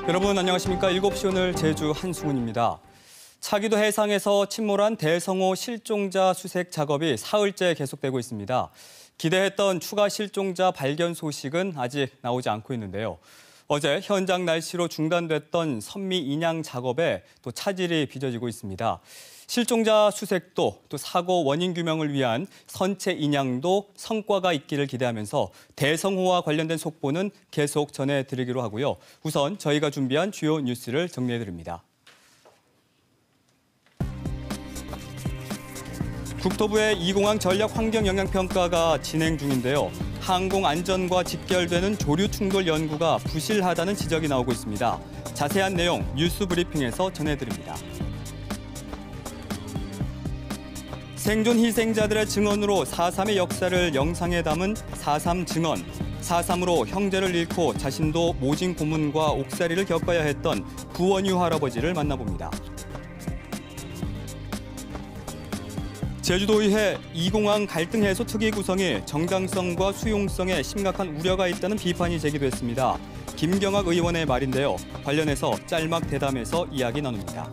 여러분 안녕하십니까? 7시 오늘 제주 한승훈입니다. 차기도 해상에서 침몰한 대성호 실종자 수색 작업이 사흘째 계속되고 있습니다. 기대했던 추가 실종자 발견 소식은 아직 나오지 않고 있는데요. 어제 현장 날씨로 중단됐던 선미 인양 작업에 또 차질이 빚어지고 있습니다. 실종자 수색도 또 사고 원인 규명을 위한 선체 인양도 성과가 있기를 기대하면서 대성호와 관련된 속보는 계속 전해드리기로 하고요. 우선 저희가 준비한 주요 뉴스를 정리해드립니다. 국토부의 이공항 전략 환경 영향 평가가 진행 중인데요. 항공 안전과 직결되는 조류 충돌 연구가 부실하다는 지적이 나오고 있습니다. 자세한 내용 뉴스 브리핑에서 전해드립니다. 생존 희생자들의 증언으로 4.3의 역사를 영상에 담은 4.3 증언. 4.3으로 형제를 잃고 자신도 모진 고문과 옥살이를 겪어야 했던 구원유 할아버지를 만나봅니다. 제주도의회 이공항 갈등 해소 특위 구성이 정당성과 수용성에 심각한 우려가 있다는 비판이 제기됐습니다. 김경학 의원의 말인데요. 관련해서 짤막 대담에서 이야기 나눕니다.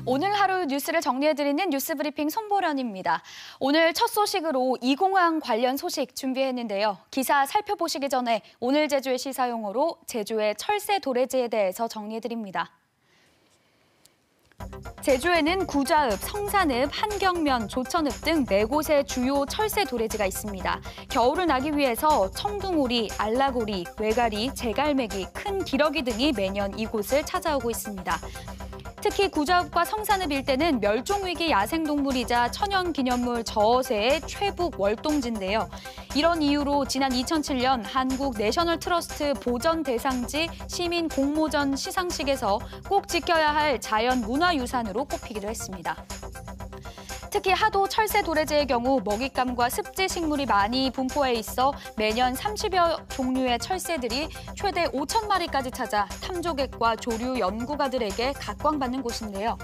오늘 하루 뉴스를 정리해드리는 뉴스브리핑 손보련입니다. 오늘 첫 소식으로 이공항 관련 소식 준비했는데요. 기사 살펴보시기 전에 오늘 제주의 시사용어로 제주의 철새 도래지에 대해서 정리해드립니다. 제주에는 구좌읍, 성산읍, 한경면, 조천읍 등 4곳의 주요 철새 도래지가 있습니다. 겨울을 나기 위해서 청둥오리, 알라고리, 외가리, 제갈매기, 큰 기러기 등이 매년 이곳을 찾아오고 있습니다. 특히 구좌읍과 성산읍 일대는 멸종위기 야생동물이자 천연기념물 저어새의 최북 월동지인데요. 이런 이유로 지난 2007년 한국 내셔널 트러스트 보전 대상지 시민 공모전 시상식에서 꼭 지켜야 할 자연문화유산으로 꼽히기도 했습니다. 특히 하도 철새 도래지의 경우 먹잇감과 습지 식물이 많이 분포해 있어 매년 30여 종류의 철새들이 최대 5,000마리까지 찾아 탐조객과 조류 연구가들에게 각광받는 곳인데요.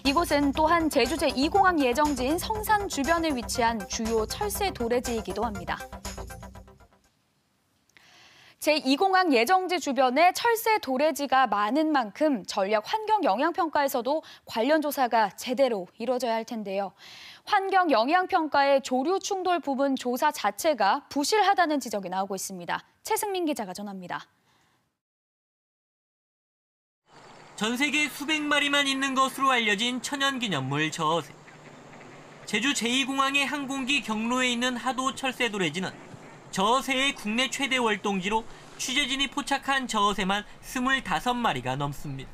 이곳은 또한 제주 제2공항 예정지인 성산 주변에 위치한 주요 철새 도래지이기도 합니다. 제2공항 예정지 주변에 철새 도래지가 많은 만큼 전략 환경 영향 평가에서도 관련 조사가 제대로 이루어져야 할 텐데요. 환경 영향 평가의 조류 충돌 부분 조사 자체가 부실하다는 지적이 나오고 있습니다. 최승민 기자가 전합니다. 전 세계 수백 마리만 있는 것으로 알려진 천연기념물 저어새. 제주 제2공항의 항공기 경로에 있는 하도 철새 도래지는 저어새의 국내 최대 월동지로 취재진이 포착한 저어새만 25마리가 넘습니다.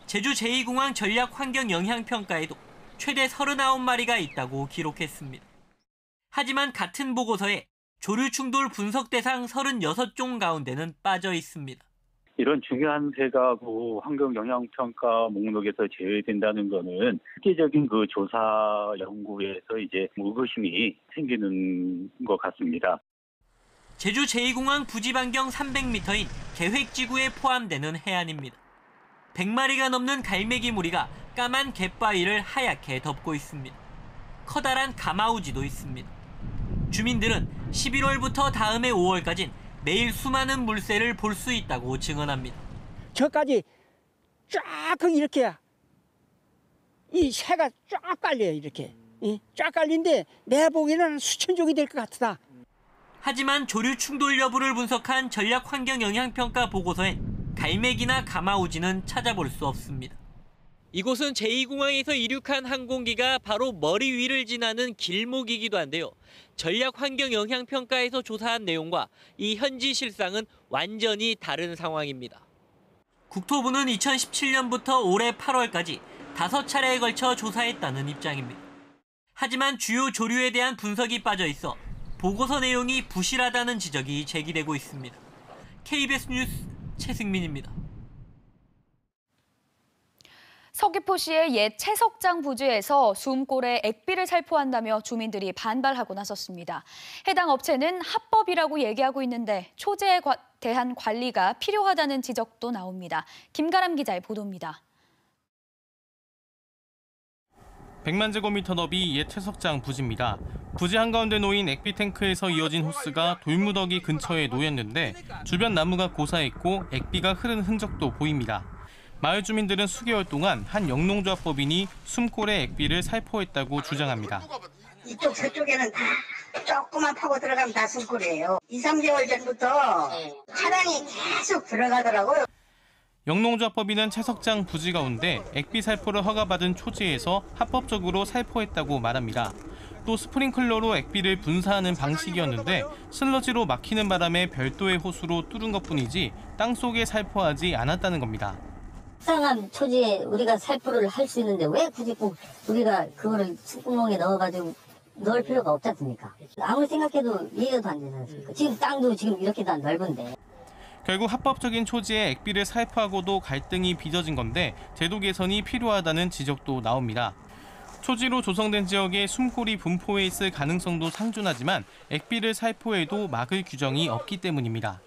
제주 제2공항 전략 환경 영향 평가에도 최대 39마리가 있다고 기록했습니다. 하지만 같은 보고서에 조류 충돌 분석 대상 36종 가운데는 빠져 있습니다. 이런 중요한 새가 환경 영향 평가 목록에서 제외된다는 거는 실제적인 그 조사 연구에서 이제 의구심이 생기는 것 같습니다. 제주 제2공항 부지 반경 300m인 계획지구에 포함되는 해안입니다. 100마리가 넘는 갈매기 무리가 까만 갯바위를 하얗게 덮고 있습니다. 커다란 가마우지도 있습니다. 주민들은 11월부터 다음해 5월까지 매일 수많은 물새를 볼 수 있다고 증언합니다. 저까지 쫙 이렇게 이 새가 쫙 깔려요. 이렇게 쫙 깔린데 내가 보기에는 수천 종이 될 것 같다. 하지만 조류 충돌 여부를 분석한 전략 환경 영향 평가 보고서엔 갈매기나 가마우지는 찾아볼 수 없습니다. 이곳은 제2공항에서 이륙한 항공기가 바로 머리 위를 지나는 길목이기도 한데요. 전략 환경 영향 평가에서 조사한 내용과 이 현지 실상은 완전히 다른 상황입니다. 국토부는 2017년부터 올해 8월까지 5차례에 걸쳐 조사했다는 입장입니다. 하지만 주요 조류에 대한 분석이 빠져 있어 보고서 내용이 부실하다는 지적이 제기되고 있습니다. KBS 뉴스 최승민입니다. 서귀포시의 옛 채석장 부지에서 숨골에 액비를 살포한다며 주민들이 반발하고 나섰습니다. 해당 업체는 합법이라고 얘기하고 있는데 초제에 대한 관리가 필요하다는 지적도 나옵니다. 김가람 기자의 보도입니다. 100만 제곱미터 너비 옛 채석장 부지입니다. 부지 한가운데 놓인 액비 탱크에서 이어진 호스가 돌무더기 근처에 놓였는데 주변 나무가 고사했고 액비가 흐른 흔적도 보입니다. 마을 주민들은 수개월 동안 한 영농조합법인이 숨골에 액비를 살포했다고 주장합니다. 이쪽 저쪽에는 다 조금만 파고 들어가면 다 숨골이에요. 2, 3개월 전부터 차량이 계속 들어가더라고요. 영농조합법인은 채석장 부지 가운데 액비 살포를 허가받은 초지에서 합법적으로 살포했다고 말합니다. 또 스프링클러로 액비를 분사하는 방식이었는데 슬러지로 막히는 바람에 별도의 호수로 뚫은 것뿐이지 땅속에 살포하지 않았다는 겁니다. 특정한 초지에 우리가 살포를 할 수 있는데 왜 굳이 꼭 우리가 그거를 숨구멍에 넣어가지고 넣을 필요가 없지 않습니까? 아무리 생각해도 이해가 안 되지 않습니까? 지금 땅도 지금 이렇게 다 넓은데. 결국 합법적인 초지에 액비를 살포하고도 갈등이 빚어진 건데 제도 개선이 필요하다는 지적도 나옵니다. 초지로 조성된 지역에 숨골이 분포해 있을 가능성도 상존하지만 액비를 살포해도 막을 규정이 없기 때문입니다.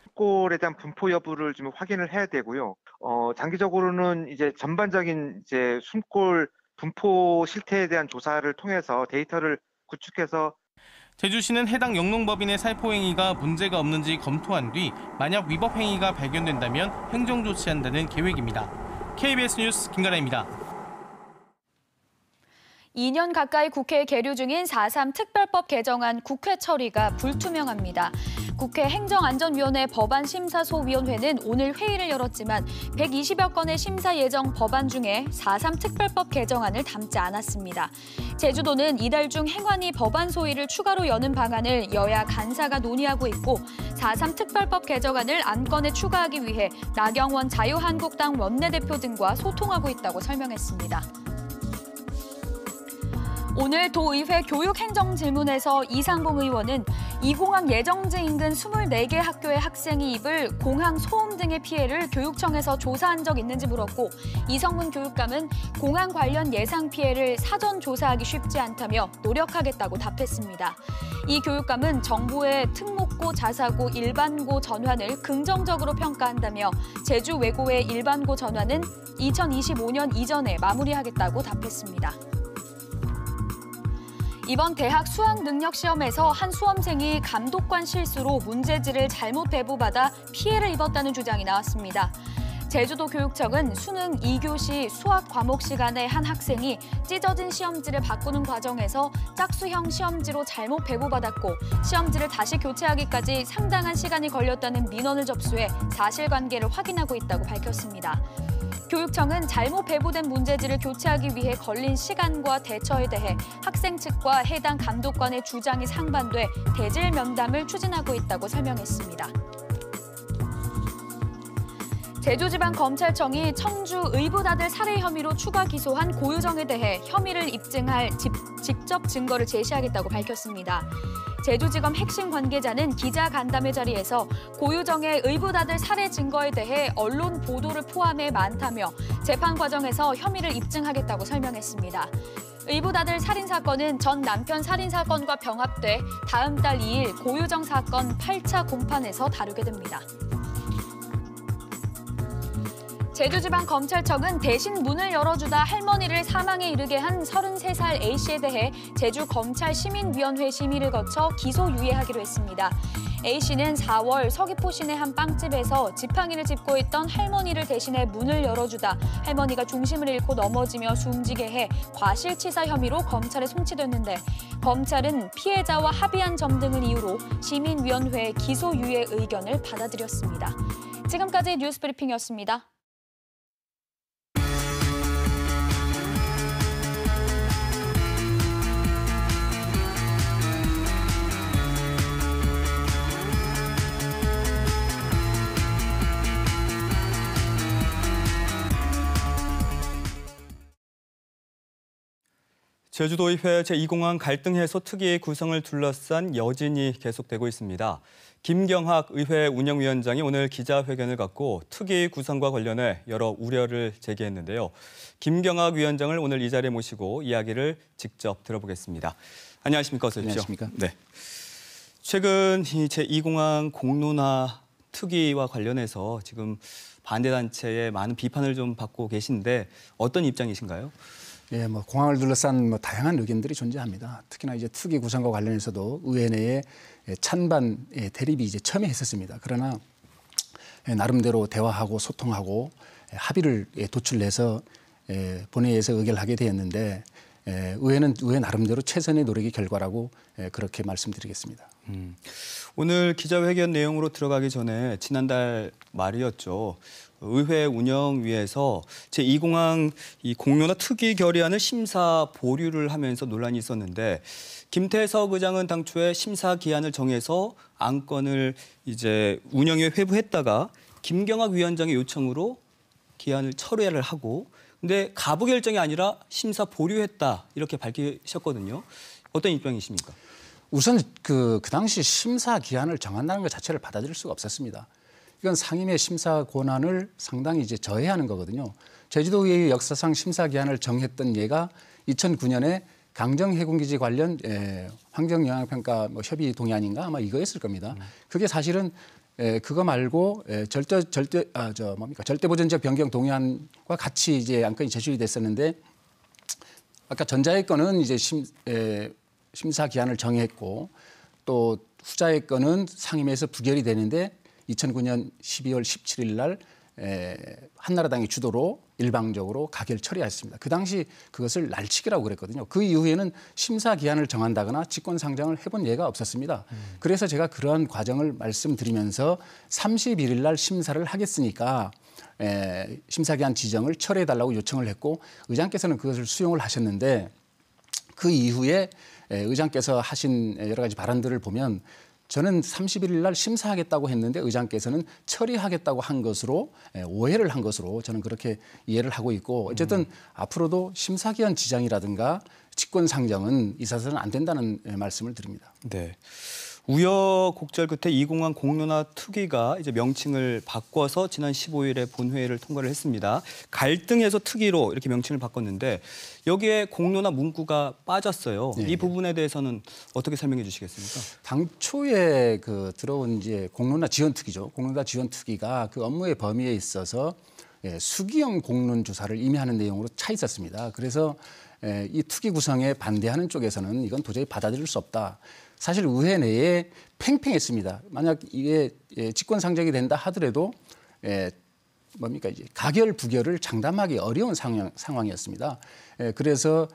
숨골에 대한 분포 여부를 좀 확인을 해야 되고요. 장기적으로는 이제 전반적인 이제 숨골 분포 실태에 대한 조사를 통해서 데이터를 구축해서 제주시는 해당 영농법인의 살포 행위가 문제가 없는지 검토한 뒤 만약 위법 행위가 발견된다면 행정 조치한다는 계획입니다. KBS 뉴스 김가라입니다. 2년 가까이 국회에 계류 중인 4.3 특별법 개정안 국회 처리가 불투명합니다. 국회 행정안전위원회 법안심사소위원회는 오늘 회의를 열었지만 120여 건의 심사 예정 법안 중에 4.3 특별법 개정안을 담지 않았습니다. 제주도는 이달 중 행안위 법안 소위를 추가로 여는 방안을 여야 간사가 논의하고 있고 4.3 특별법 개정안을 안건에 추가하기 위해 나경원 자유한국당 원내대표 등과 소통하고 있다고 설명했습니다. 오늘 도의회 교육행정질문에서 이상봉 의원은 이 공항 예정지 인근 24개 학교의 학생이 입을 공항 소음 등의 피해를 교육청에서 조사한 적 있는지 물었고 이성문 교육감은 공항 관련 예상 피해를 사전 조사하기 쉽지 않다며 노력하겠다고 답했습니다. 이 교육감은 정부의 특목고, 자사고, 일반고 전환을 긍정적으로 평가한다며 제주 외고의 일반고 전환은 2025년 이전에 마무리하겠다고 답했습니다. 이번 대학 수학능력시험에서 한 수험생이 감독관 실수로 문제지를 잘못 배부받아 피해를 입었다는 주장이 나왔습니다. 제주도 교육청은 수능 2교시 수학 과목 시간에 한 학생이 찢어진 시험지를 바꾸는 과정에서 짝수형 시험지로 잘못 배부받았고 시험지를 다시 교체하기까지 상당한 시간이 걸렸다는 민원을 접수해 사실관계를 확인하고 있다고 밝혔습니다. 교육청은 잘못 배부된 문제지를 교체하기 위해 걸린 시간과 대처에 대해 학생 측과 해당 감독관의 주장이 상반돼 대질 면담을 추진하고 있다고 설명했습니다. 제주지방검찰청이 청주 의붓아들 살해 혐의로 추가 기소한 고유정에 대해 혐의를 입증할 직접 증거를 제시하겠다고 밝혔습니다. 제주지검 핵심 관계자는 기자간담회 자리에서 고유정의 의붓아들 살해 증거에 대해 언론 보도를 포함해 많다며 재판 과정에서 혐의를 입증하겠다고 설명했습니다. 의붓아들 살인 사건은 전 남편 살인 사건과 병합돼 다음 달 2일 고유정 사건 8차 공판에서 다루게 됩니다. 제주지방검찰청은 대신 문을 열어주다 할머니를 사망에 이르게 한 33살 A씨에 대해 제주검찰시민위원회 심의를 거쳐 기소유예하기로 했습니다. A씨는 4월 서귀포 시내 한 빵집에서 지팡이를 짚고 있던 할머니를 대신해 문을 열어주다 할머니가 중심을 잃고 넘어지며 숨지게 해 과실치사 혐의로 검찰에 송치됐는데 검찰은 피해자와 합의한 점 등을 이유로 시민위원회의 기소유예 의견을 받아들였습니다. 지금까지 뉴스브리핑이었습니다. 제주도의회 제2공항 갈등 해소 특위 구성을 둘러싼 여진이 계속되고 있습니다. 김경학 의회 운영위원장이 오늘 기자회견을 갖고 특위 구성과 관련해 여러 우려를 제기했는데요. 김경학 위원장을 오늘 이 자리에 모시고 이야기를 직접 들어보겠습니다. 안녕하십니까? 어서 오십시오. 안녕하십니까? 네. 최근 이 제2공항 공론화 특위와 관련해서 지금 반대단체의 많은 비판을 좀 받고 계신데 어떤 입장이신가요? 예, 뭐 공항을 둘러싼 다양한 의견들이 존재합니다. 특히나 이제 투기 구성과 관련해서도 의회 내에 찬반 대립이 이제 처음에 했었습니다. 그러나 나름대로 대화하고 소통하고 합의를 도출해서 본회의에서 의결하게 되었는데 의회는 의회 나름대로 최선의 노력의 결과라고 그렇게 말씀드리겠습니다. 오늘 기자회견 내용으로 들어가기 전에 지난달 말이었죠. 의회 운영위에서 제2공항 이 공론화 특위 결의안을 심사 보류를 하면서 논란이 있었는데 김태석 의장은 당초에 심사 기한을 정해서 안건을 이제 운영위에 회부했다가 김경학 위원장의 요청으로 기한을 철회를 하고 근데 가부 결정이 아니라 심사 보류했다 이렇게 밝히셨거든요. 어떤 입장이십니까? 우선 그 당시 심사 기한을 정한다는 것 자체를 받아들일 수가 없었습니다. 이건 상임의 심사 권한을 상당히 이제 저해하는 거거든요. 제주도의회 역사상 심사 기한을 정했던 예가 2009년에 강정 해군기지 관련 환경영향평가 협의 동의안인가 아마 이거였을 겁니다. 그게 사실은 그거 말고 절대보전적 변경 동의안과 같이 이제 안건이 제출이 됐었는데 아까 전자의 건은 이제 심사 기한을 정했고 또 후자의 건은 상임위에서 부결이 되는데 2009년 12월 17일 날 한나라당의 주도로 일방적으로 가결 처리했습니다. 그 당시 그것을 날치기라고 그랬거든요. 그 이후에는 심사 기한을 정한다거나 직권상정을 해본 예가 없었습니다. 그래서 제가 그러한 과정을 말씀드리면서 31일 날 심사를 하겠으니까 심사 기한 지정을 철회해달라고 요청을 했고 의장께서는 그것을 수용을 하셨는데 그 이후에 의장께서 하신 여러 가지 발언들을 보면 저는 31일 날 심사하겠다고 했는데 의장께서는 처리하겠다고 한 것으로 오해를 한 것으로 저는 그렇게 이해를 하고 있고 어쨌든 앞으로도 심사기한 지정이라든가 직권상정은 있어서는 안 된다는 말씀을 드립니다. 네. 우여곡절 끝에 2공항 공론화 특위가 이제 명칭을 바꿔서 지난 15일에 본회의를 통과를 했습니다. 갈등해서 특위로 이렇게 명칭을 바꿨는데 여기에 공론화 문구가 빠졌어요. 네. 이 부분에 대해서는 어떻게 설명해 주시겠습니까? 당초에 들어온 이제 공론화 지원 특위죠. 공론화 지원 특위가 그 업무의 범위에 있어서 수기형 공론 조사를 임의하는 내용으로 차 있었습니다. 그래서 이 특위 구성에 반대하는 쪽에서는 이건 도저히 받아들일 수 없다. 사실 의회 내에 팽팽했습니다. 만약 이게 직권상정이 된다 하더라도 이제 가결 부결을 장담하기 어려운 상황이었습니다. 그래서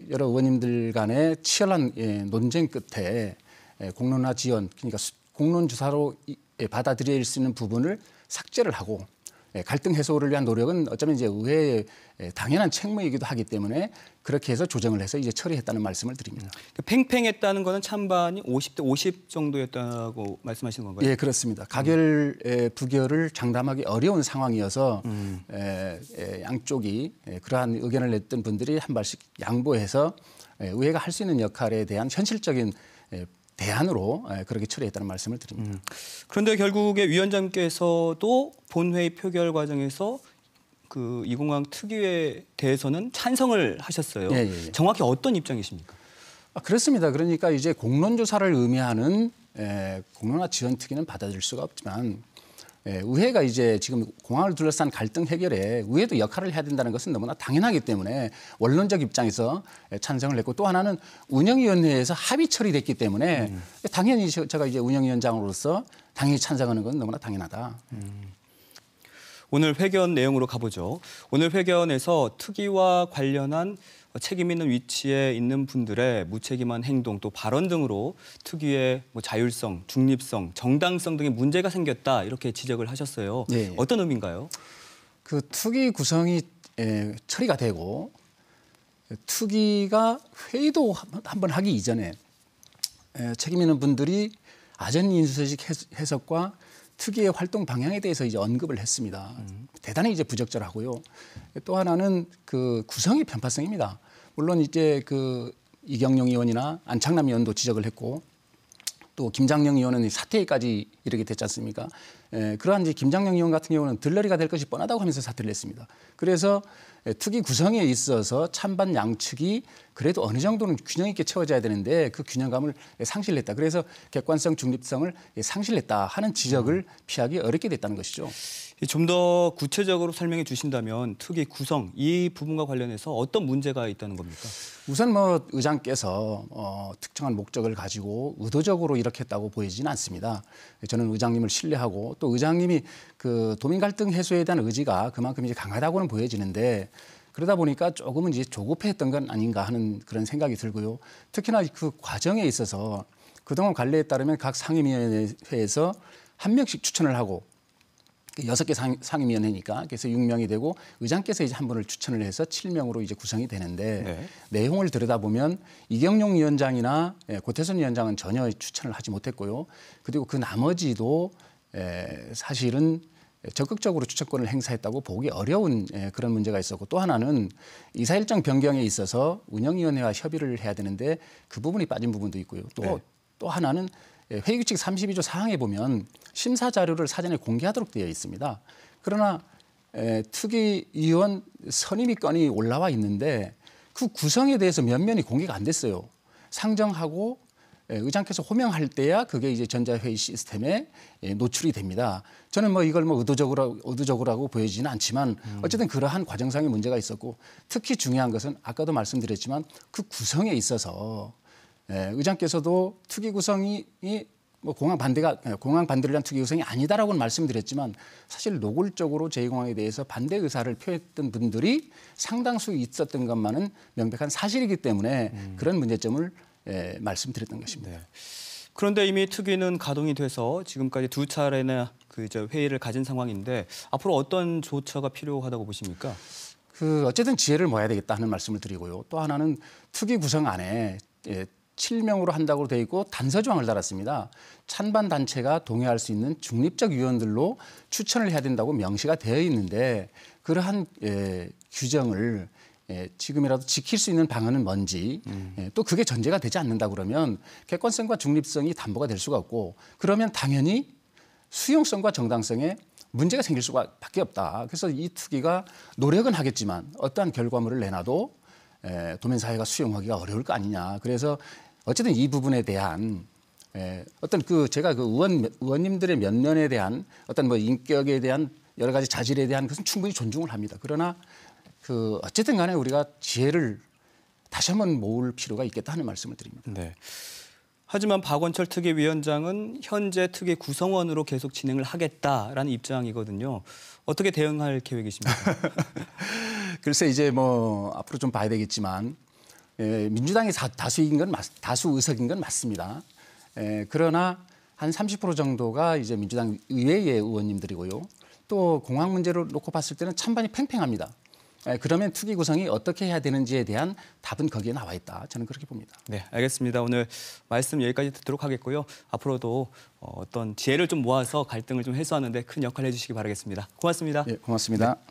여러 의원님들 간의 치열한 논쟁 끝에 공론화 지원, 그러니까 공론 조사로 받아들일 수 있는 부분을 삭제를 하고 갈등 해소를 위한 노력은 어쩌면 이제 의회의 당연한 책무이기도 하기 때문에 그렇게 해서 조정을 해서 이제 처리했다는 말씀을 드립니다. 팽팽했다는 거는 찬반이 50대 50 정도였다고 말씀하시는 건가요? 예, 그렇습니다. 가결 부결을 장담하기 어려운 상황이어서 양쪽이 그러한 의견을 냈던 분들이 한 발씩 양보해서 의회가 할 수 있는 역할에 대한 현실적인 대안으로 그렇게 처리했다는 말씀을 드립니다. 그런데 결국에 위원장께서도 본회의 표결 과정에서 그 2공항 특위에 대해서는 찬성을 하셨어요. 예. 정확히 어떤 입장이십니까? 그렇습니다. 그러니까 이제 공론조사를 의미하는 공론화 지원 특위는 받아들일 수가 없지만 의회가 이제 지금 공항을 둘러싼 갈등 해결에 의회도 역할을 해야 된다는 것은 너무나 당연하기 때문에 원론적 입장에서 찬성을 했고 또 하나는 운영위원회에서 합의 처리됐기 때문에 당연히 제가 이제 운영위원장으로서 당연히 찬성하는 건 너무나 당연하다. 오늘 회견 내용으로 가보죠. 오늘 회견에서 특위와 관련한 책임 있는 위치에 있는 분들의 무책임한 행동 또 발언 등으로 특위의 자율성, 중립성, 정당성 등의 문제가 생겼다 이렇게 지적을 하셨어요. 네. 어떤 의미인가요? 그 특위 구성이 처리가 되고 특위가 회의도 한번 하기 이전에 책임 있는 분들이 아전 인수서식 해석과 특위의 활동 방향에 대해서 이제 언급을 했습니다. 대단히 이제 부적절하고요. 또 하나는 그 구성의 편파성입니다. 물론 이제 그 이경영 의원이나 안창남 의원도 지적을 했고 또 김장영 의원은 사퇴까지 이르게 됐지 않습니까? 그러한 이제 김장영 의원 같은 경우는 들러리가 될 것이 뻔하다고 하면서 사퇴를 했습니다. 그래서 특위 구성에 있어서 찬반 양측이 그래도 어느 정도는 균형 있게 채워져야 되는데 그 균형감을 상실했다. 그래서 객관성, 중립성을 상실했다 하는 지적을 피하기 어렵게 됐다는 것이죠. 좀 더 구체적으로 설명해 주신다면 특위 구성 이 부분과 관련해서 어떤 문제가 있다는 겁니까? 우선 뭐 의장께서 특정한 목적을 가지고 의도적으로 이렇게 했다고 보이지는 않습니다. 저는 의장님을 신뢰하고 또 의장님이 그 도민 갈등 해소에 대한 의지가 그만큼 이제 강하다고는 보여지는데 그러다 보니까 조금은 이제 조급했던 건 아닌가 하는 그런 생각이 들고요. 특히나 그 과정에 있어서 그동안 관례에 따르면 각 상임위원회에서 한 명씩 추천을 하고 6개 상임위원회니까 그래서 6명이 되고 의장께서 이제 한 분을 추천을 해서 7명으로 이제 구성이 되는데 네. 내용을 들여다보면 이경용 위원장이나 고태선 위원장은 전혀 추천을 하지 못했고요. 그리고 그 나머지도 사실은 적극적으로 추천권을 행사했다고 보기 어려운 그런 문제가 있었고 또 하나는 이사 일정 변경에 있어서 운영위원회와 협의를 해야 되는데 그 부분이 빠진 부분도 있고요. 또 하나는 회의규칙 32조 사항에 보면 심사 자료를 사전에 공개하도록 되어 있습니다. 그러나 특위위원 선임위 건이 올라와 있는데 그 구성에 대해서 면면이 공개가 안 됐어요. 상정하고 의장께서 호명할 때야 그게 이제 전자회의 시스템에 노출이 됩니다. 저는 뭐 이걸 뭐 의도적으로 하고 보여지지는 않지만 어쨌든 그러한 과정상의 문제가 있었고 특히 중요한 것은 아까도 말씀드렸지만 그 구성에 있어서 의장께서도 특위 구성이 뭐 공항 반대를 위한 특위 구성이 아니다라고는 말씀드렸지만 사실 노골적으로 제2공항에 대해서 반대 의사를 표했던 분들이 상당수 있었던 것만은 명백한 사실이기 때문에 그런 문제점을 말씀드렸던 것입니다. 네. 그런데 이미 특위는 가동이 돼서 지금까지 2차례나 회의를 가진 상황인데 앞으로 어떤 조처가 필요하다고 보십니까? 어쨌든 지혜를 모아야 되겠다 하는 말씀을 드리고요. 또 하나는 특위 구성 안에 7명으로 한다고 되어 있고 단서 조항을 달았습니다. 찬반 단체가 동의할 수 있는 중립적 위원들로 추천을 해야 된다고 명시가 되어 있는데 그러한 규정을 지금이라도 지킬 수 있는 방안은 뭔지 또 그게 전제가 되지 않는다 그러면 객관성과 중립성이 담보가 될 수가 없고 그러면 당연히 수용성과 정당성에 문제가 생길 수밖에 없다. 그래서 이 특위가 노력은 하겠지만 어떠한 결과물을 내놔도 도민사회가 수용하기가 어려울 거 아니냐. 그래서 어쨌든 이 부분에 대한 어떤 제가 의원님들의 면면에 대한 어떤 뭐 인격에 대한 여러 가지 자질에 대한 것은 충분히 존중을 합니다. 그러나 어쨌든 간에 우리가 지혜를 다시 한번 모을 필요가 있겠다 하는 말씀을 드립니다. 네. 하지만 박원철 특위위원장은 현재 특위 구성원으로 계속 진행을 하겠다라는 입장이거든요. 어떻게 대응할 계획이십니까? 글쎄 이제 뭐 앞으로 좀 봐야 되겠지만 민주당이 다수 의석인 건 맞습니다. 그러나 한 30% 정도가 이제 민주당 의회의 의원님들이고요. 또 공항 문제를 놓고 봤을 때는 찬반이 팽팽합니다. 그러면 특위 구성이 어떻게 해야 되는지에 대한 답은 거기에 나와 있다. 저는 그렇게 봅니다. 네, 알겠습니다. 오늘 말씀 여기까지 듣도록 하겠고요. 앞으로도 어떤 지혜를 좀 모아서 갈등을 좀 해소하는 데 큰 역할을 해주시기 바라겠습니다. 고맙습니다. 네, 고맙습니다. 네.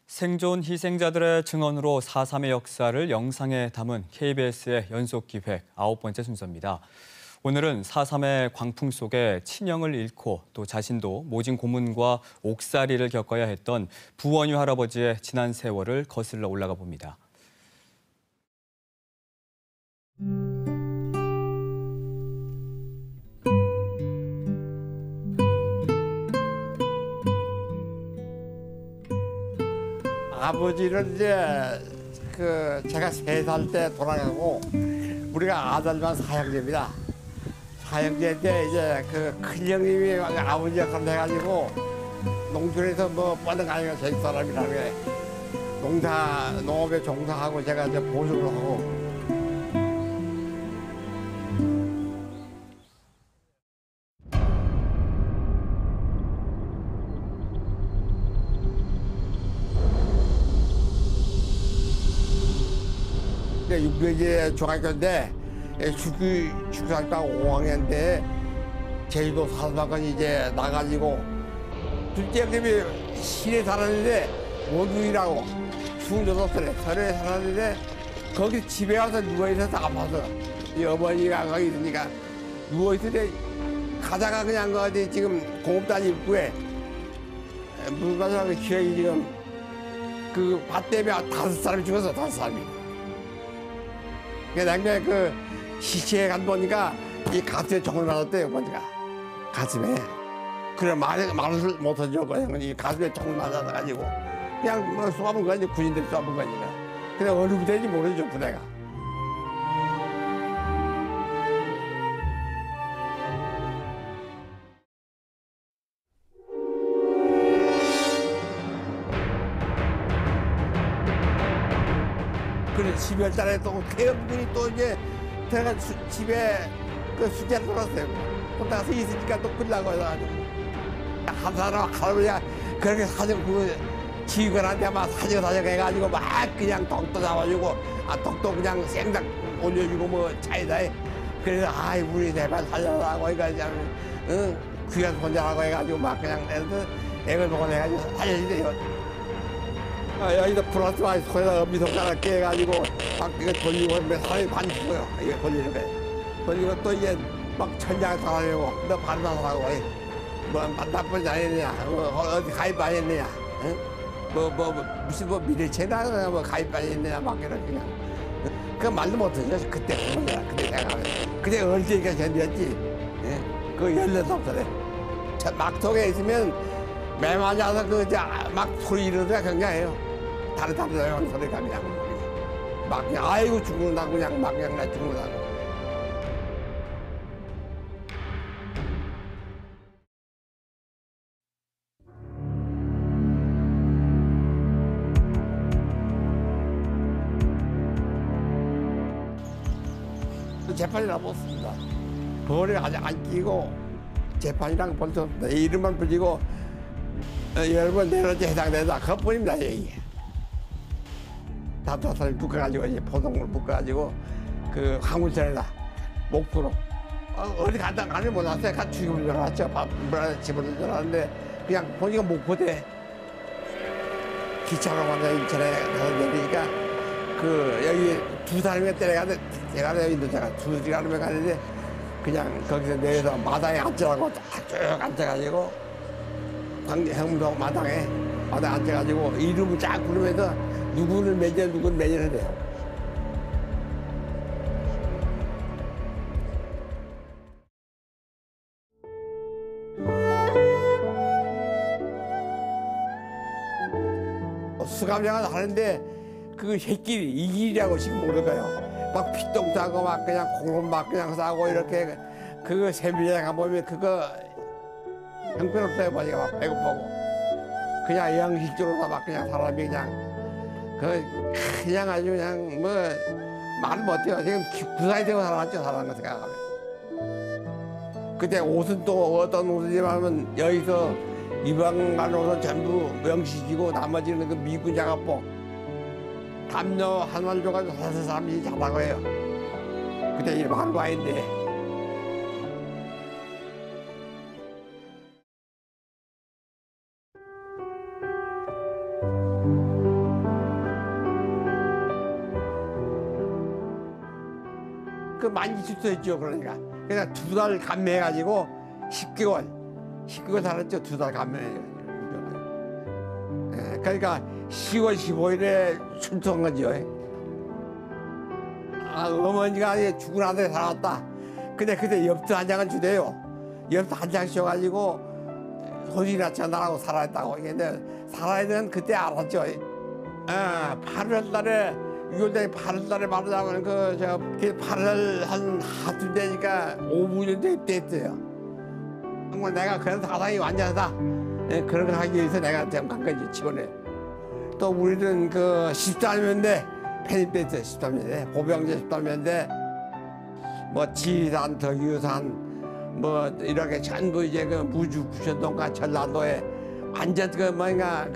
생존 희생자들의 증언으로 4.3의 역사를 영상에 담은 KBS의 연속기획 9번째 순서입니다. 오늘은 4.3의 광풍 속에 친형을 잃고 또 자신도 모진 고문과 옥살이를 겪어야 했던 부원유 할아버지의 지난 세월을 거슬러 올라가 봅니다. 아버지는 이제 제가 3살 때 돌아가고 우리가 아들만 사형제입니다. 사형제인데 이제 큰 형님이 아버지 역할을 해가지고 농촌에서 뭐 뻗어가니까 제 사람이라고 해. 농업에 종사하고 제가 이제 보수를 하고. 육교제 중학교인데 축사학당 5학년 때 제주도 사수학원 이제 나가지고 둘째 형님이 시내 살았는데 원주이라고 26살에 설에 살았는데 거기 집에 가서 누워있어서 아파서 이 어머니가 거기 있으니까 누워있을 때 가다가 그냥 어디 지금 공업단 입구에 무슨 말이야 기억이 지금 그 밭 때문에 5사람이 죽었어. 5사람이. 그러니까 나중에 그 시체에 간 보니까 이 가슴에 총을 맞았대요. 보니까 가슴에. 그래 말을 못하죠. 그냥 이 가슴에 총을 맞아가지고 그냥 뭐 쏘아본 거지. 군인들이 쏘아본 거니까. 그냥 어느 부대인지 모르죠. 부대가. 그래 12월 달에 또 태엽군이 또 이제 제가 집에 그 숙제를 돌았어요. 혼자 가서 있으니까 또 끌라고 해가지고 한 사람 할아버지가 그렇게 사정 그 지휘관한테 막 사정 해가지고 막 그냥 덕도 잡아주고 덕도 그냥 생닭 올려주고 뭐 차에다 해. 그래서 아이 우리 제발 살려라고 해가지고 응 귀한 손자라고 해가지고 막 그냥 애를 먹어내가지고 살려주세요. 여기다 플라스마 소에다 엄지손가락 깨가지고 막 이거 돌리고 몇 사람이 반 죽어요. 이거 돌리는 거예요. 돌리고 또 이제 막 천장 살아내고 너 반사하고 뭐 나쁜 자 아니냐 어디 가입 안 했느냐 무슨 뭐 미래체나 뭐 가입 안 했느냐 막 이렇게 그냥 그 말도 못하죠. 그때 그때 내가 그때 어리니까 견뎠지. 그 16살에 막통에 있으면 매 맞아서 막 소리 이러다가 굉장해요. 다른 소리가 그냥 막 그냥 아이고 죽는다 그냥 막 그냥 나 죽는다. 재판이라고 없습니다. 벌을 아직 안 끼고 재판이랑 벌써 이름만 불리고 여러분 내려지 해당된다. 그것뿐입니다. 이게. 5사람이 묶어가지고 이제 포동을 묶어가지고 그 항문선에다 목표로 어디 갔다 가는 못 왔어요. 같이 죽임을 전화했죠. 물안에 집어넣은 줄 알았는데 그냥 보니까 목포대 기차로 가서 인천에 가서 내리니까 그 여기 2사람이 때려가는데 제가 여기 있는 데가 2시간을 가는데 그냥 거기서 내려서 마당에 앉으라고 쭉 앉아가지고 행문동 마당에 앉아가지고 이름을 쫙 부르면서 누구를 매져 누구를 매져야 돼요. 수감장을 하는데 그 새끼리 이 길이라고 지금 모를까요? 막 피똥 싸고 막 그냥 콩을 막 그냥 싸고 이렇게 그거 세미장 가보면 그거 형편없어요. 보니까 막 배고프고 그냥 양식적으로 막 그냥 사람이 그냥 아주 그냥 뭐 말 못해요. 지금 구사이 되고 살았죠. 사는 거 생각하면. 그때 옷은 또 어떤 옷이냐면 여기서 이방 간 옷은 전부 명식이고 나머지는 그 미군 작업복 담요 하나를 줘가지고 5사람이 자라고 해요. 그때 일반 거 아닌데. 그 많이 집도했죠. 그러니까 2달 감매해가지고 10개월 살았죠. 2달 감매해가지고. 그러니까 10월 15일에 출소한 거죠. 어머니가 죽은 아들에 살았다. 근데 그때 엽서 한 장을 주대요. 엽서 한 장 씌워가지고 소식이나 전달하고 살아있다고. 근데 살아야 되는 그때 알았죠. 8월 달에 6월달에 8월 달에 말하자면 그 8월 한 하루 되니까 5분 정도 됐어요. 정말 내가 그런 사상이 완전하다. 그런 걸 하기 위해서 내가 간 거지, 직원에. 또 우리는 그 13년대 편입됐어요. 13년대 보병제 13년대 뭐 지리산, 덕유산 뭐 이렇게 전부 이제 그 무주 구천동과 전라도에 완전 그 뭐인가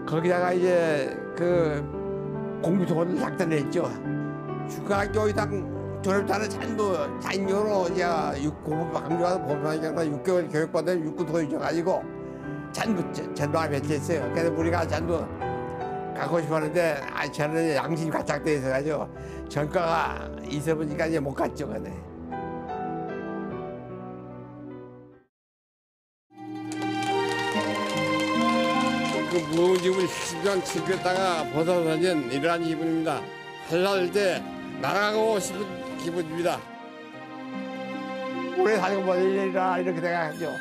거기다가 이제 그 공부소를 작전했죠. 중학교 이상 졸업자는 전부 장교로 이제 공부 강조하고 보병장에서 6개월 교육받은 육군 도입해가지고 전부 전방에 배치했어요. 그래서 우리가 전부 가고 싶었는데 저는 양심이 가착돼 있어가지고 전과가 있어보니까 이제 못 갔죠. 근데 그 무거운 짐을 심장 칠겼다가 벗어던진 이러한 기분입니다. 살살 때 날아가고 싶은 기분입니다. 오래 살고 뭐 일이라 이렇게 생각하죠.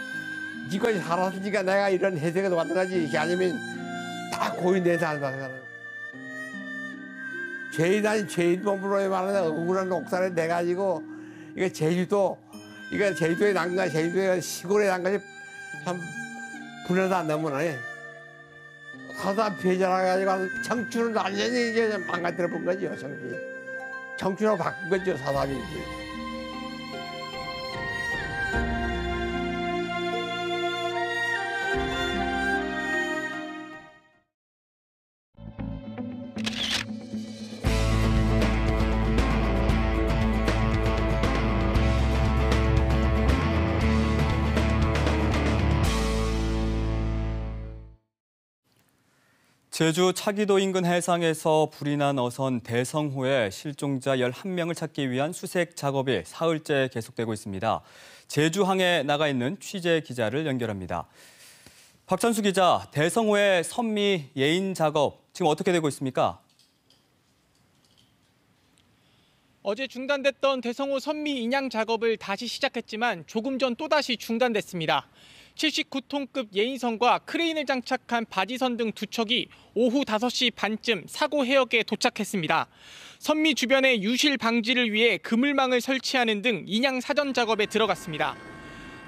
지금까지 살았으니까 내가 이런 혜택을 받는 거지. 이게 아니면 다 고인된 삶을 죄인 아닌 죄인 몸으로 말하는 억울한 옥살을 내가지고 이게 제주도에 난 거야. 제주도에 시골에 난 것이 참 분하다 너무나. 사다 배전해가지고 청춘을 완전히 이제 망가뜨려 본 거죠. 청춘으로 바꾼 거죠. 사담이. 제주 차기도 인근 해상에서 불이 난 어선 대성호의 실종자 11명을 찾기 위한 수색 작업이 사흘째 계속되고 있습니다. 제주항에 나가 있는 취재 기자를 연결합니다. 박찬수 기자, 대성호의 선미 예인 작업 지금 어떻게 되고 있습니까? 어제 중단됐던 대성호 선미 인양 작업을 다시 시작했지만 조금 전 또다시 중단됐습니다. 79톤급 예인선과 크레인을 장착한 바지선 등 두 척이 오후 5시 반쯤 사고 해역에 도착했습니다. 선미 주변의 유실 방지를 위해 그물망을 설치하는 등 인양 사전 작업에 들어갔습니다.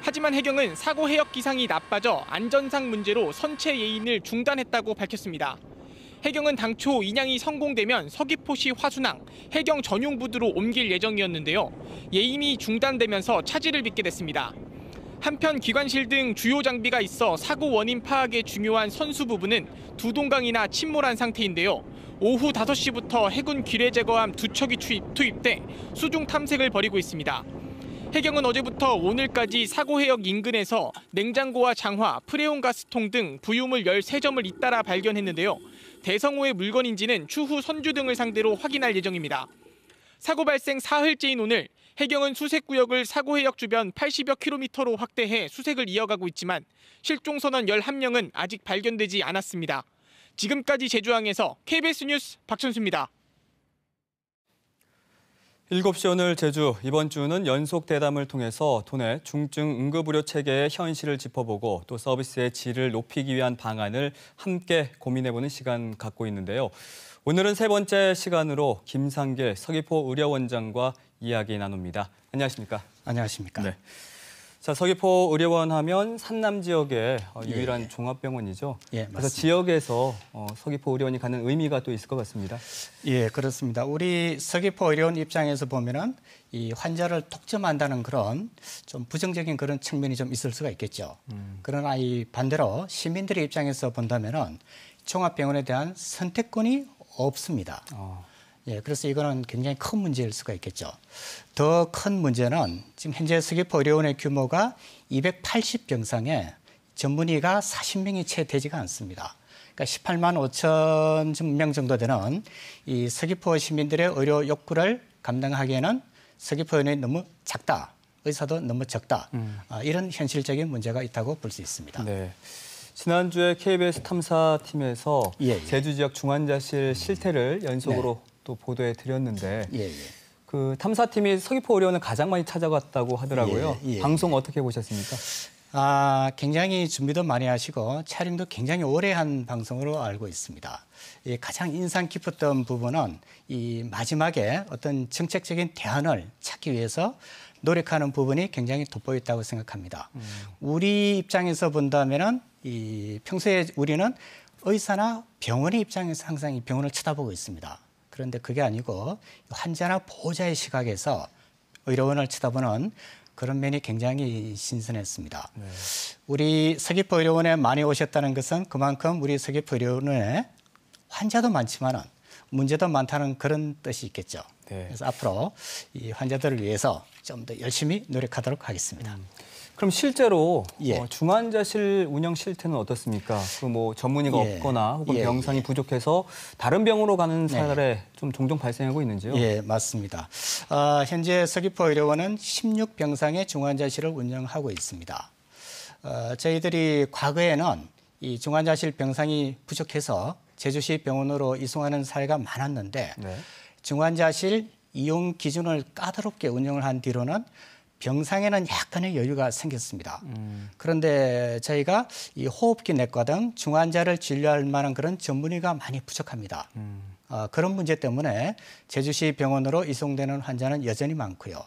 하지만 해경은 사고 해역 기상이 나빠져 안전상 문제로 선체 예인을 중단했다고 밝혔습니다. 해경은 당초 인양이 성공되면 서귀포시 화순항 해경 전용 부두로 옮길 예정이었는데요. 예인이 중단되면서 차질을 빚게 됐습니다. 한편 기관실 등 주요 장비가 있어 사고 원인 파악에 중요한 선수 부분은 두 동강이나 침몰한 상태인데요. 오후 5시부터 해군 기뢰 제거함 두 척이 투입돼 수중 탐색을 벌이고 있습니다. 해경은 어제부터 오늘까지 사고 해역 인근에서 냉장고와 장화, 프레온 가스통 등 부유물 13점을 잇따라 발견했는데요. 대성호의 물건인지는 추후 선주 등을 상대로 확인할 예정입니다. 사고 발생 사흘째인 오늘 해경은 수색구역을 사고 해역 주변 80여 킬로미터로 확대해 수색을 이어가고 있지만 실종 선원 11명은 아직 발견되지 않았습니다. 지금까지 제주항에서 KBS 뉴스 박천수입니다. 7시 오늘 제주, 이번 주는 연속 대담을 통해서 도내 중증 응급의료 체계의 현실을 짚어보고 또 서비스의 질을 높이기 위한 방안을 함께 고민해보는 시간 갖고 있는데요. 오늘은 세 번째 시간으로 김상길 서귀포 의료원장과 이야기 나눕니다. 안녕하십니까? 안녕하십니까? 네. 자, 서귀포 의료원 하면 산남 지역의 유일한 종합병원이죠. 예, 맞습니다. 그래서 지역에서 서귀포 의료원이 갖는 의미가 또 있을 것 같습니다. 예, 그렇습니다. 우리 서귀포 의료원 입장에서 보면은 이 환자를 독점한다는 그런 좀 부정적인 그런 측면이 좀 있을 수가 있겠죠. 그러나 이 반대로 시민들의 입장에서 본다면은 종합병원에 대한 선택권이 없습니다. 예, 그래서 이거는 굉장히 큰 문제일 수가 있겠죠. 더 큰 문제는 지금 현재 서귀포 의료원의 규모가 280병상에 전문의가 40명이 채 되지가 않습니다. 그러니까 18만 5천 명 정도 되는 이 서귀포 시민들의 의료 욕구를 감당하기에는 서귀포 의료원이 너무 작다, 의사도 너무 적다. 이런 현실적인 문제가 있다고 볼 수 있습니다. 네. 지난주에 KBS 탐사팀에서 제주 지역 중환자실 실태를 연속으로 또 보도해 드렸는데 그 탐사팀이 서귀포 의료원을 가장 많이 찾아갔다고 하더라고요. 방송 어떻게 보셨습니까? 굉장히 준비도 많이 하시고 촬영도 굉장히 오래 한 방송으로 알고 있습니다. 가장 인상 깊었던 부분은 이 마지막에 어떤 정책적인 대안을 찾기 위해서 노력하는 부분이 굉장히 돋보였다고 생각합니다. 우리 입장에서 본다면은 이 평소에 우리는 의사나 병원의 입장에서 항상 이 병원을 쳐다보고 있습니다. 그런데 그게 아니고 환자나 보호자의 시각에서 의료원을 쳐다보는 그런 면이 굉장히 신선했습니다. 네. 우리 서귀포 의료원에 많이 오셨다는 것은 그만큼 우리 서귀포 의료원에 환자도 많지만은 문제도 많다는 그런 뜻이 있겠죠. 네. 그래서 앞으로 이 환자들을 위해서 좀 더 열심히 노력하도록 하겠습니다. 그럼 실제로 중환자실 운영 실태는 어떻습니까? 그 뭐 전문의가 없거나 혹은 병상이 부족해서 다른 병으로 가는 사례 좀 종종 발생하고 있는지요? 예, 맞습니다. 현재 서귀포 의료원은 16병상의 중환자실을 운영하고 있습니다. 저희들이 과거에는 이 중환자실 병상이 부족해서 제주시 병원으로 이송하는 사례가 많았는데 네. 중환자실 이용 기준을 까다롭게 운영을 한 뒤로는 병상에는 약간의 여유가 생겼습니다. 그런데 저희가 이 호흡기 내과 등 중환자를 진료할 만한 그런 전문의가 많이 부족합니다. 그런 문제 때문에 제주시 병원으로 이송되는 환자는 여전히 많고요.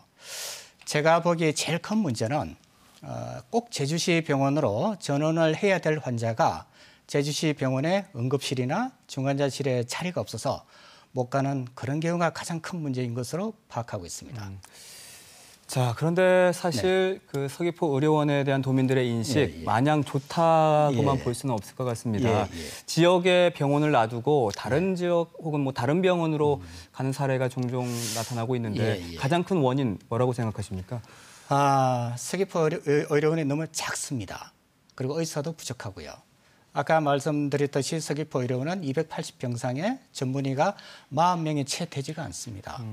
제가 보기에 제일 큰 문제는 꼭 제주시 병원으로 전원을 해야 될 환자가 제주시 병원의 응급실이나 중환자실에 자리가 없어서 못 가는 그런 경우가 가장 큰 문제인 것으로 파악하고 있습니다. 자, 그런데 사실 그 서귀포 의료원에 대한 도민들의 인식 마냥 좋다고만 볼 수는 없을 것 같습니다. 지역에 병원을 놔두고 다른 지역 혹은 뭐 다른 병원으로 가는 사례가 종종 나타나고 있는데 가장 큰 원인 뭐라고 생각하십니까? 서귀포 의료원이 너무 작습니다. 그리고 의사도 부족하고요. 아까 말씀드렸듯이 서귀포 의료원은 280병상에 전문의가 40명이 채 되지가 않습니다.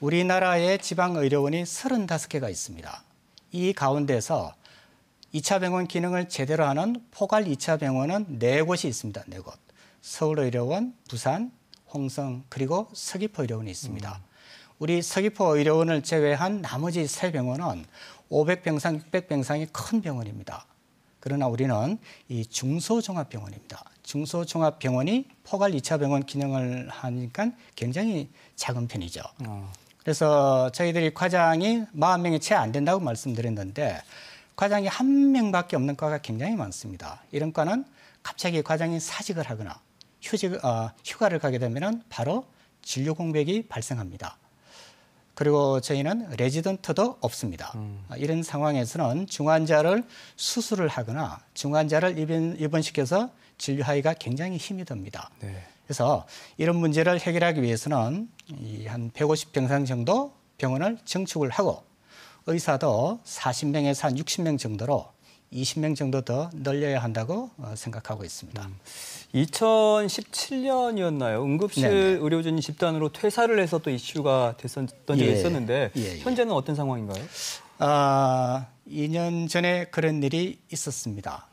우리나라의 지방의료원이 35개가 있습니다. 이 가운데서 2차 병원 기능을 제대로 하는 포괄 2차 병원은 4곳이 있습니다. 4곳. 서울의료원, 부산, 홍성, 그리고 서귀포의료원이 있습니다. 우리 서귀포의료원을 제외한 나머지 3병원은 500병상, 600병상이 큰 병원입니다. 그러나 우리는 이 중소종합병원입니다. 중소종합병원이 포괄 2차 병원 기능을 하니까 굉장히 작은 편이죠. 그래서 저희들이 과장이 40명이 채 안 된다고 말씀드렸는데 과장이 1명밖에 없는 과가 굉장히 많습니다. 이런 과는 갑자기 과장이 사직을 하거나 휴가를 가게 되면 바로 진료 공백이 발생합니다. 그리고 저희는 레지던트도 없습니다. 이런 상황에서는 중환자를 수술을 하거나 중환자를 입원시켜서 진료하기가 굉장히 힘이 듭니다. 네. 그래서 이런 문제를 해결하기 위해서는 한 150병상 정도 병원을 증축을 하고 의사도 40명에서 한 60명 정도로 20명 정도 더 늘려야 한다고 생각하고 있습니다. 2017년이었나요? 응급실 의료진 집단으로 퇴사를 해서 또 이슈가 됐었던 적이 있었는데 현재는 어떤 상황인가요? 2년 전에 그런 일이 있었습니다.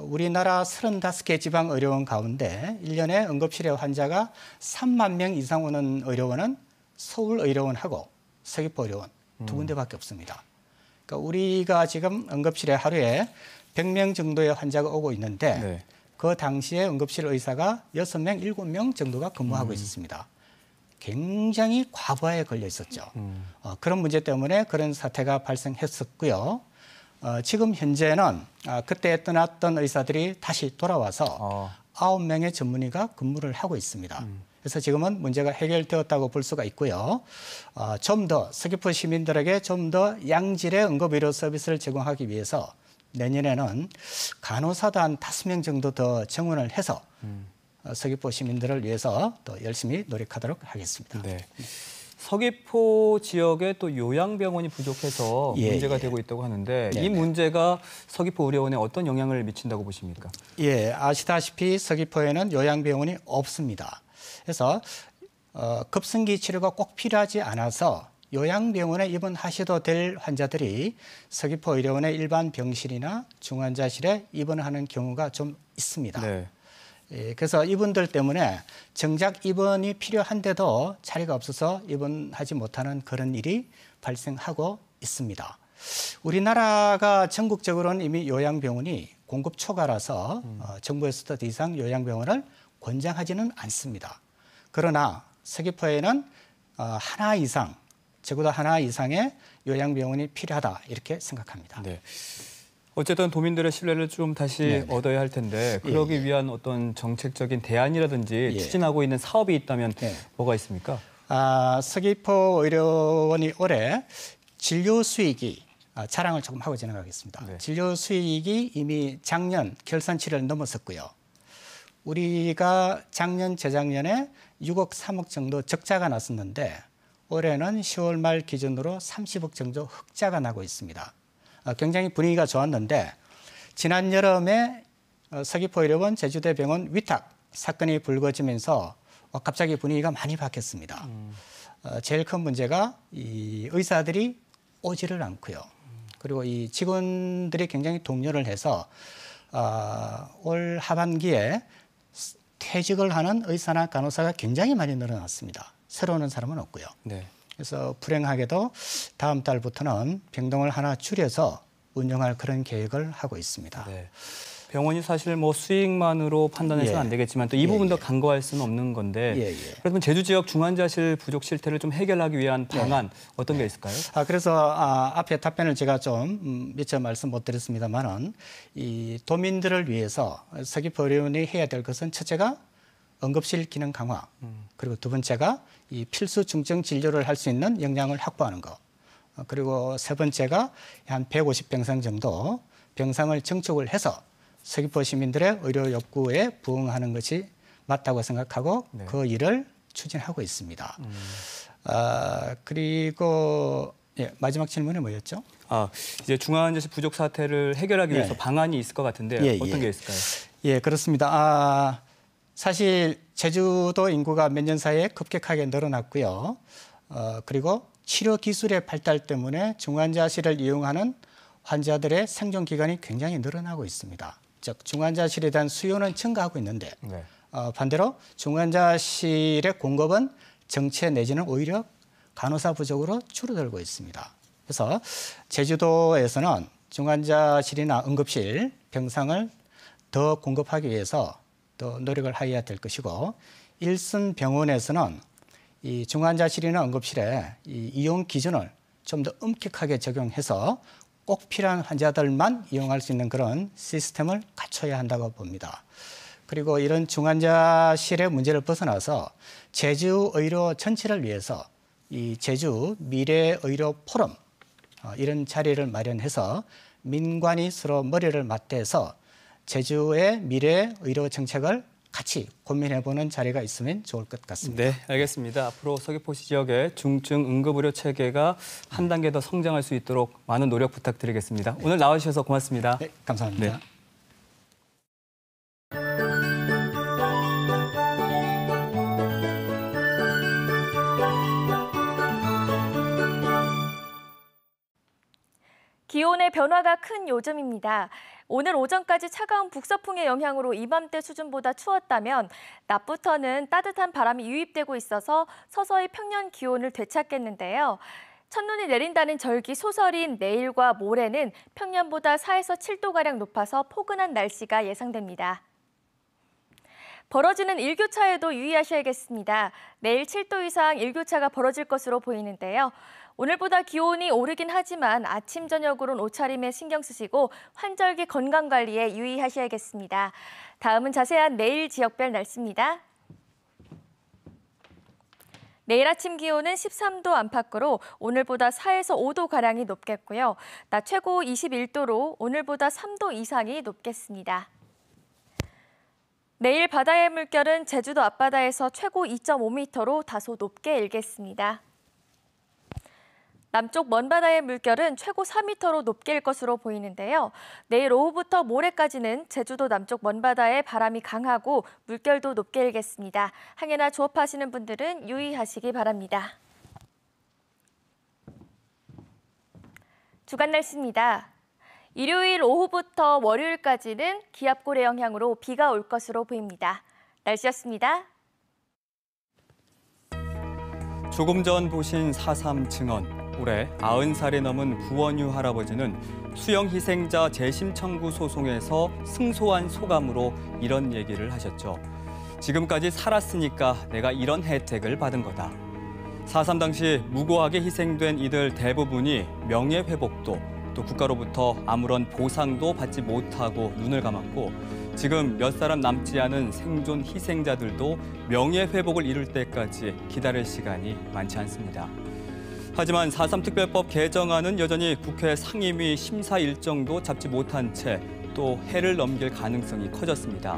우리나라 35개 지방의료원 가운데 1년에 응급실에 환자가 3만 명 이상 오는 의료원은 서울의료원하고 서귀포의료원 두 군데밖에 없습니다. 그러니까 우리가 지금 응급실에 하루에 100명 정도의 환자가 오고 있는데 그 당시에 응급실 의사가 6명, 7명 정도가 근무하고 있었습니다. 굉장히 과부하에 걸려 있었죠. 그런 문제 때문에 그런 사태가 발생했었고요. 지금 현재는 그때 떠났던 의사들이 다시 돌아와서 9명의 전문의가 근무를 하고 있습니다. 그래서 지금은 문제가 해결되었다고 볼 수가 있고요. 좀 더 서귀포 시민들에게 좀 더 양질의 응급의료 서비스를 제공하기 위해서 내년에는 간호사도 한 5명 정도 더 정원을 해서 서귀포 시민들을 위해서 더 열심히 노력하도록 하겠습니다. 네. 서귀포 지역에 또 요양병원이 부족해서 문제가 되고 있다고 하는데 이 문제가 서귀포 의료원에 어떤 영향을 미친다고 보십니까? 아시다시피 서귀포에는 요양병원이 없습니다. 그래서 급성기 치료가 꼭 필요하지 않아서 요양병원에 입원하셔도 될 환자들이 서귀포 의료원의 일반 병실이나 중환자실에 입원하는 경우가 좀 있습니다. 그래서 이분들 때문에 정작 입원이 필요한데도 자리가 없어서 입원하지 못하는 그런 일이 발생하고 있습니다. 우리나라가 전국적으로는 이미 요양병원이 공급 초과라서 정부에서도 더 이상 요양병원을 권장하지는 않습니다. 그러나 서귀포에는 하나 이상, 적어도 하나 이상의 요양병원이 필요하다 이렇게 생각합니다. 어쨌든 도민들의 신뢰를 좀 다시 얻어야 할 텐데 그러기 위한 어떤 정책적인 대안이라든지 추진하고 있는 사업이 있다면 뭐가 있습니까? 서귀포 의료원이 올해 진료 수익이 자랑을 조금 하고 지나가겠습니다. 진료 수익이 이미 작년 결산치를 넘었었고요. 우리가 작년, 재작년에 6억, 3억 정도 적자가 났었는데 올해는 10월 말 기준으로 30억 정도 흑자가 나고 있습니다. 굉장히 분위기가 좋았는데 지난 여름에 서귀포의료원 제주대병원 위탁 사건이 불거지면서 갑자기 분위기가 많이 바뀌었습니다. 제일 큰 문제가 이 의사들이 오지를 않고요. 그리고 이 직원들이 굉장히 동요를 해서 올 하반기에 퇴직을 하는 의사나 간호사가 굉장히 많이 늘어났습니다. 새로 오는 사람은 없고요. 네. 그래서 불행하게도 다음 달부터는 병동을 하나 줄여서 운영할 그런 계획을 하고 있습니다. 네. 병원이 사실 뭐 수익만으로 판단해서는 안 되겠지만 또 이 부분도 간과할 수는 없는 건데 그러면 제주 지역 중환자실 부족 실태를 좀 해결하기 위한 방안 어떤 게 있을까요? 그래서 앞에 답변을 제가 좀 미처 말씀 못 드렸습니다만은 이 도민들을 위해서 서귀포의료원이 해야 될 것은 첫째가 응급실 기능 강화, 그리고 두 번째가 이 필수 중증 진료를 할 수 있는 역량을 확보하는 거, 그리고 세 번째가 한 150병상 정도 병상을 증축을 해서 서귀포 시민들의 의료 욕구에 부응하는 것이 맞다고 생각하고 그 일을 추진하고 있습니다. 그리고 마지막 질문이 뭐였죠? 이제 중환자실 부족 사태를 해결하기 위해서 방안이 있을 것 같은데 어떤 게 있을까요? 그렇습니다. 사실 제주도 인구가 몇 년 사이에 급격하게 늘어났고요. 그리고 치료 기술의 발달 때문에 중환자실을 이용하는 환자들의 생존 기간이 굉장히 늘어나고 있습니다. 즉 중환자실에 대한 수요는 증가하고 있는데 반대로 중환자실의 공급은 정체 내지는 오히려 간호사 부족으로 줄어들고 있습니다. 그래서 제주도에서는 중환자실이나 응급실 병상을 더 공급하기 위해서 더 노력을 해야 될 것이고 일선 병원에서는 이 중환자실이나 응급실에 이 이용 기준을 좀 더 엄격하게 적용해서 꼭 필요한 환자들만 이용할 수 있는 그런 시스템을 갖춰야 한다고 봅니다. 그리고 이런 중환자실의 문제를 벗어나서 제주 의료 전체를 위해서 이 제주 미래의료 포럼 이런 자리를 마련해서 민관이 서로 머리를 맞대서 제주의 미래 의료 정책을 같이 고민해보는 자리가 있으면 좋을 것 같습니다. 네, 알겠습니다. 앞으로 서귀포시 지역의 중증 응급의료 체계가 한 단계 더 성장할 수 있도록 많은 노력 부탁드리겠습니다. 오늘 나와주셔서 고맙습니다. 네, 감사합니다. 네. 기온의 변화가 큰 요즘입니다. 오늘 오전까지 차가운 북서풍의 영향으로 이맘때 수준보다 추웠다면 낮부터는 따뜻한 바람이 유입되고 있어서 서서히 평년 기온을 되찾겠는데요. 첫눈이 내린다는 절기 소설인 내일과 모레는 평년보다 4에서 7도가량 높아서 포근한 날씨가 예상됩니다. 벌어지는 일교차에도 유의하셔야겠습니다. 내일 7도 이상 일교차가 벌어질 것으로 보이는데요. 오늘보다 기온이 오르긴 하지만 아침, 저녁으로는 옷차림에 신경 쓰시고 환절기 건강관리에 유의하셔야겠습니다. 다음은 자세한 내일 지역별 날씨입니다. 내일 아침 기온은 13도 안팎으로 오늘보다 4에서 5도가량이 높겠고요. 낮 최고 21도로 오늘보다 3도 이상이 높겠습니다. 내일 바다의 물결은 제주도 앞바다에서 최고 2.5m로 다소 높게 일겠습니다. 남쪽 먼바다의 물결은 최고 4m로 높게 일 것으로 보이는데요. 내일 오후부터 모레까지는 제주도 남쪽 먼바다에 바람이 강하고 물결도 높게 일겠습니다. 항해나 조업하시는 분들은 유의하시기 바랍니다. 주간 날씨입니다. 일요일 오후부터 월요일까지는 기압골의 영향으로 비가 올 것으로 보입니다. 날씨였습니다. 조금 전 보신 4.3 증언. 올해 90살이 넘은 구원유 할아버지는 수영 희생자 재심 청구 소송에서 승소한 소감으로 이런 얘기를 하셨죠. 지금까지 살았으니까 내가 이런 혜택을 받은 거다. 4.3 당시 무고하게 희생된 이들 대부분이 명예회복도 또 국가로부터 아무런 보상도 받지 못하고 눈을 감았고 지금 몇 사람 남지 않은 생존 희생자들도 명예회복을 이룰 때까지 기다릴 시간이 많지 않습니다. 하지만 4.3 특별법 개정안은 여전히 국회 상임위 심사 일정도 잡지 못한 채 또 해를 넘길 가능성이 커졌습니다.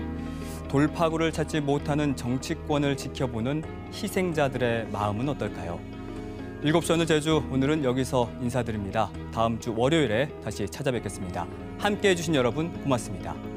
돌파구를 찾지 못하는 정치권을 지켜보는 희생자들의 마음은 어떨까요? 7시 어느 제주, 오늘은 여기서 인사드립니다. 다음 주 월요일에 다시 찾아뵙겠습니다. 함께해 주신 여러분 고맙습니다.